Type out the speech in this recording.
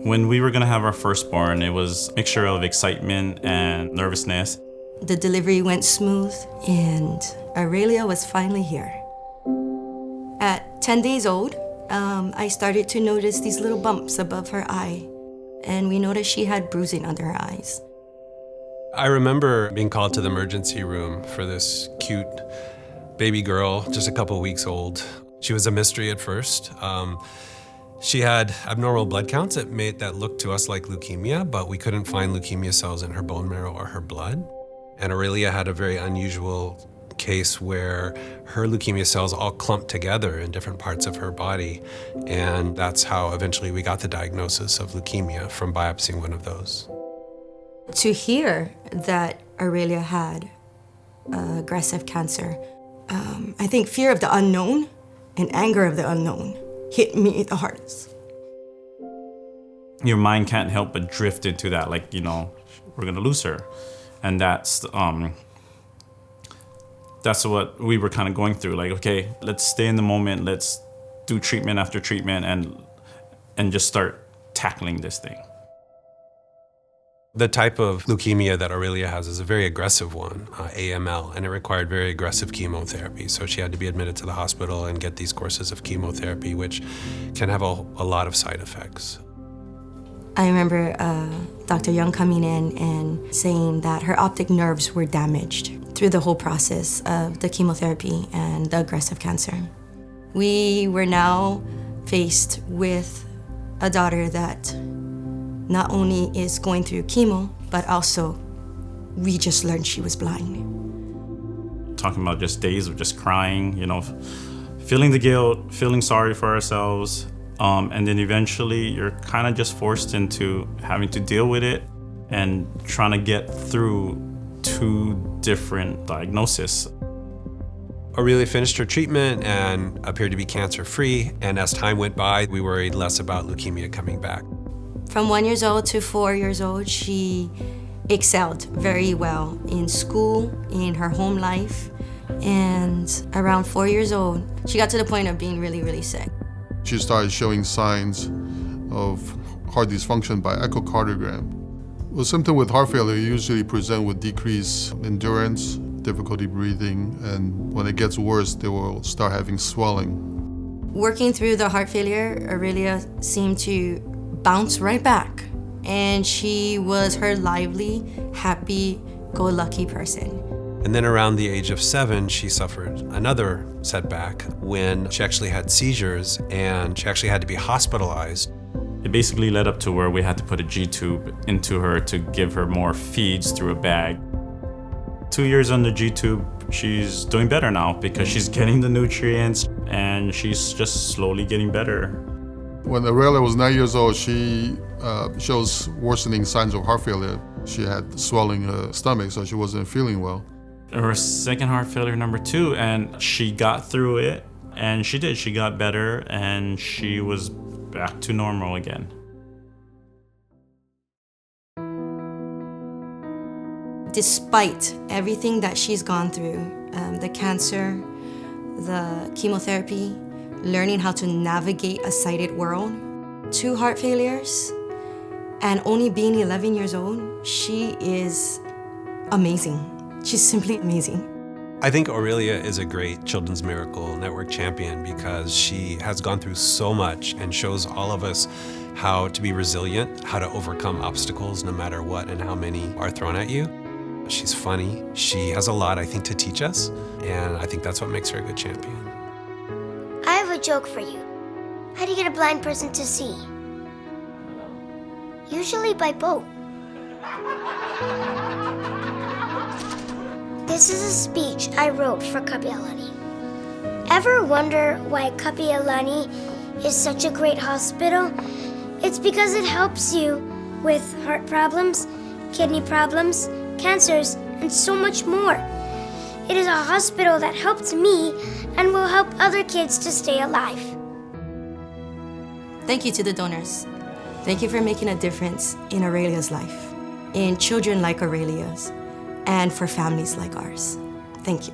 When we were gonna have our firstborn, it was a mixture of excitement and nervousness. The delivery went smooth, and Aurelia was finally here. At 10 days old, I started to notice these little bumps above her eye, and we noticed she had bruising under her eyes. I remember being called to the emergency room for this cute baby girl, just a couple weeks old. She was a mystery at first. She had abnormal blood counts that looked to us like leukemia, but we couldn't find leukemia cells in her bone marrow or her blood. And Aurelia had a very unusual case where her leukemia cells all clumped together in different parts of her body. And that's how eventually we got the diagnosis of leukemia from biopsying one of those. To hear that Aurelia had aggressive cancer, I think fear of the unknown and anger of the unknown hit me the hardest. Your mind can't help but drift into that, like, we're gonna lose her. And that's what we were kind of going through. Like, okay, let's stay in the moment, let's do treatment after treatment and just start tackling this thing. The type of leukemia that Aurelia has is a very aggressive one, AML, and it required very aggressive chemotherapy. So she had to be admitted to the hospital and get these courses of chemotherapy, which can have a lot of side effects. I remember Dr. Young coming in and saying that her optic nerves were damaged through the whole process of the chemotherapy and the aggressive cancer. We were now faced with a daughter that not only is going through chemo, but also we just learned she was blind. Talking about just days of just crying, feeling the guilt, feeling sorry for ourselves, and then eventually you're kind of just forced into having to deal with it and trying to get through 2 different diagnoses. Aurelia finished her treatment and appeared to be cancer-free, and as time went by, we worried less about leukemia coming back. From 1 year old to 4 years old, she excelled very well in school, in her home life, and around 4 years old, she got to the point of being really, really sick. She started showing signs of heart dysfunction by echocardiogram. Well, symptoms with heart failure usually present with decreased endurance, difficulty breathing, and when it gets worse, they will start having swelling. Working through the heart failure, Aurelia seemed to bounce right back, and she was her lively, happy-go-lucky person. And then around the age of 7, she suffered another setback when she actually had seizures and she actually had to be hospitalized. It basically led up to where we had to put a G-tube into her to give her more feeds through a bag. 2 years on the G-tube, she's doing better now because she's getting the nutrients and she's just slowly getting better. When Aurelia was 9 years old, she shows worsening signs of heart failure. She had swelling her stomach, so she wasn't feeling well. Her second heart failure, number 2, and she got through it, and she did. She got better, and she was back to normal again. Despite everything that she's gone through, the cancer, the chemotherapy, learning how to navigate a sighted world, 2 heart failures, and only being 11 years old, she is amazing. She's simply amazing. I think Aurelia is a great Children's Miracle Network champion because she has gone through so much and shows all of us how to be resilient, how to overcome obstacles no matter what and how many are thrown at you. She's funny. She has a lot, I think, to teach us, and I think that's what makes her a good champion. I have a joke for you. How do you get a blind person to see? Usually by boat. This is a speech I wrote for Kapiolani. Ever wonder why Kapiolani is such a great hospital? It's because it helps you with heart problems, kidney problems, cancers, and so much more. It is a hospital that helped me and will help other kids to stay alive. Thank you to the donors. Thank you for making a difference in Aurelia's life, in children like Aurelia's, and for families like ours. Thank you.